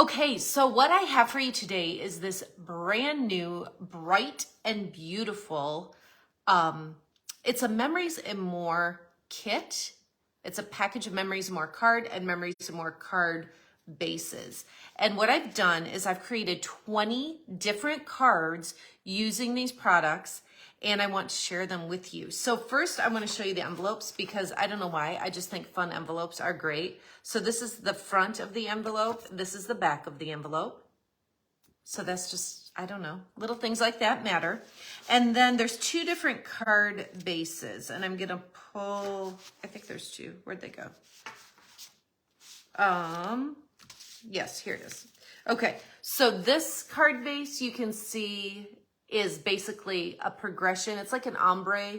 Okay, so what I have for you today is this brand new, bright and beautiful, it's a Memories and More kit. It's a package of Memories and More card and Memories and More card bases. And what I've done is I've created 20 different cards using these products, and I want to share them with you. So first I want to show you the envelopes because I don't know why, I just think fun envelopes are great. So this is the front of the envelope. This is the back of the envelope. So that's just, I don't know, little things like that matter. And then there's two different card bases, and I'm gonna pull, I think there's two. Where'd they go? Yes, here it is. Okay, so this card base you can see is basically a progression. It's like an ombre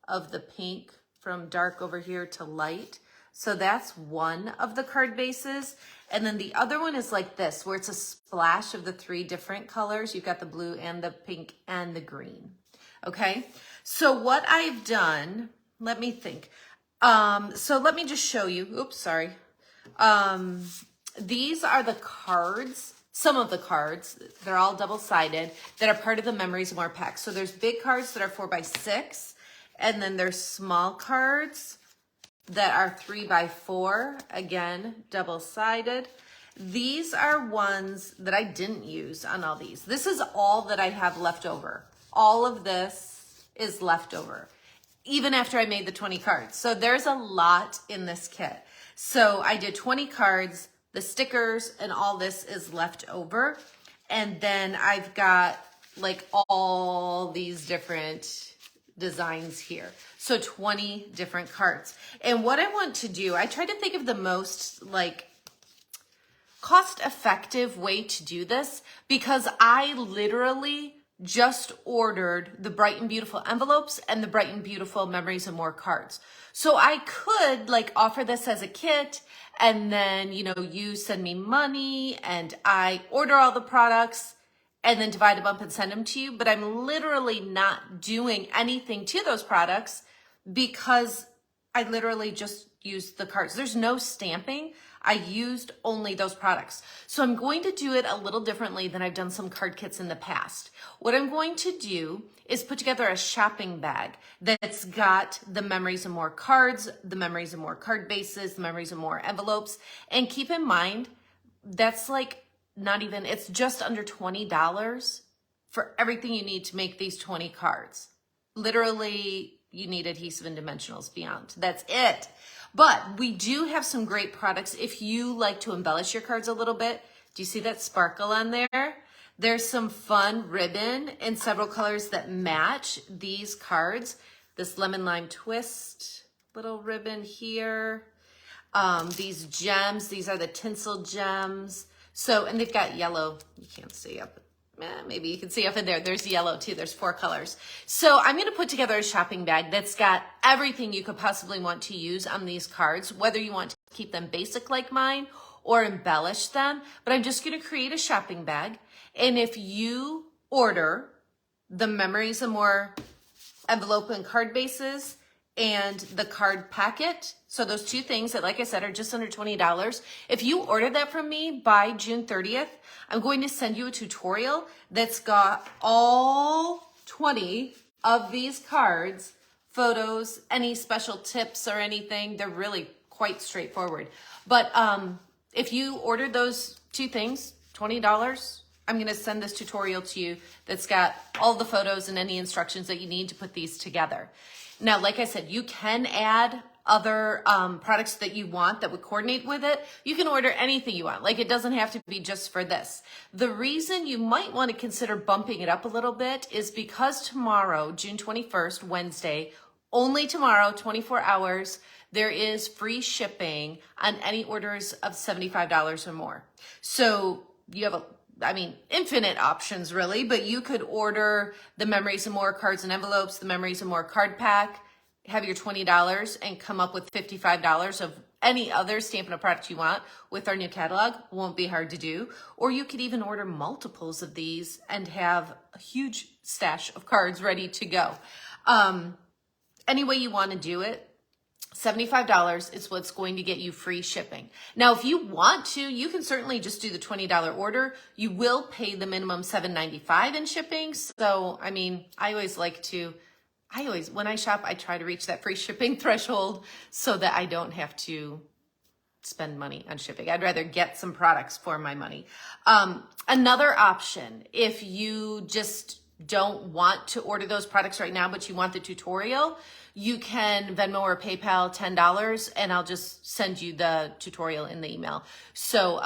of the pink from dark over here to light. So that's one of the card bases. And then the other one is like this, where it's a splash of the three different colors. You've got the blue and the pink and the green. Okay, so what I've done, let me think. So let me just show you, oops, sorry. These are the cards, some of the cards, they're all double-sided, that are part of the Memories and More pack. So there's big cards that are 4x6, and then there's small cards that are 3x4, again, double-sided. These are ones that I didn't use on all these. This is all that I have left over. All of this is left over, even after I made the 20 cards. So there's a lot in this kit. So I did 20 cards, the stickers and all this is left over. And then I've got like all these different designs here. So 20 different cards. And what I want to do, I try to think of the most like cost-effective way to do this, because I literally just ordered the Bright and Beautiful envelopes and the Bright and Beautiful Memories and More cards. So I could like offer this as a kit, and then, you know, you send me money and I order all the products and then divide them up and send them to you. But I'm literally not doing anything to those products because I literally just used the cards. There's no stamping. I used only those products. So I'm going to do it a little differently than I've done some card kits in the past. What I'm going to do is put together a shopping bag that's got the Memories and More cards, the Memories and More card bases, the Memories and More envelopes. And keep in mind, that's like not even, it's just under $20 for everything you need to make these 20 cards. Literally, you need adhesive and dimensionals beyond. That's it. But we do have some great products if you like to embellish your cards a little bit. Do you see that sparkle on there? There's some fun ribbon in several colors that match these cards. This lemon lime twist little ribbon here. These gems, these are the tinsel gems. So, and they've got yellow, you can't see up, maybe you can see up in there. There's yellow too, there's 4 colors. So I'm gonna put together a shopping bag that's got everything you could possibly want to use on these cards, whether you want to keep them basic like mine or embellish them. But I'm just gonna create a shopping bag. And if you order the Memories and More envelope and card bases and the card packet, so those two things that, like I said, are just under $20. If you order that from me by June 30th, I'm going to send you a tutorial that's got all 20 of these cards, photos, any special tips or anything. They're really quite straightforward. But if you order those two things, $20, I'm going to send this tutorial to you that's got all the photos and any instructions that you need to put these together. Now, like I said, you can add other products that you want that would coordinate with it. You can order anything you want. Like, it doesn't have to be just for this. The reason you might want to consider bumping it up a little bit is because tomorrow, June 21st, Wednesday, only tomorrow, 24 hours, there is free shipping on any orders of $75 or more. So you have infinite options really, but you could order the Memories and More cards and envelopes, the Memories and More card pack, have your $20 and come up with $55 of any other Stampin' Up! Product you want with our new catalog. Won't be hard to do. Or you could even order multiples of these and have a huge stash of cards ready to go. Any way you want to do it. $75 is what's going to get you free shipping. Now, if you want to, you can certainly just do the $20 order. You will pay the minimum $7.95 in shipping. So, I mean, when I shop, I try to reach that free shipping threshold so that I don't have to spend money on shipping. I'd rather get some products for my money. Another option, if you just don't want to order those products right now, but you want the tutorial, you can Venmo or PayPal $10 and I'll just send you the tutorial in the email. So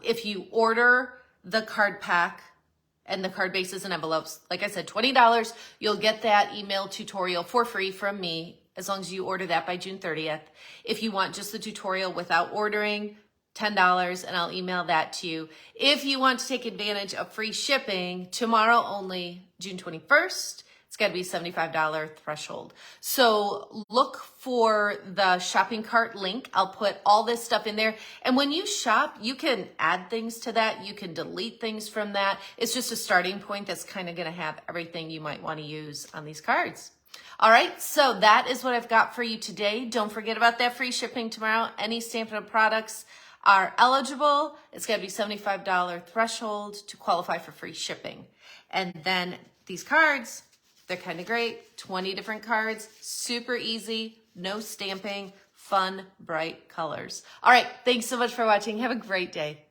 if you order the card pack and the card bases and envelopes, like I said, $20, you'll get that email tutorial for free from me as long as you order that by June 30th. If you want just the tutorial without ordering, $10, and I'll email that to you. If you want to take advantage of free shipping, tomorrow only, June 21st, it's got to be a $75 threshold. So look for the shopping cart link. I'll put all this stuff in there. And when you shop, you can add things to that. You can delete things from that. It's just a starting point that's kind of going to have everything you might want to use on these cards. All right, so that is what I've got for you today. Don't forget about that free shipping tomorrow. Any Stampin' Up! Products are eligible. It's got to be $75 threshold to qualify for free shipping. And then these cards, they're kind of great. 20 different cards, super easy, no stamping, fun, bright colors. All right, thanks so much for watching. Have a great day.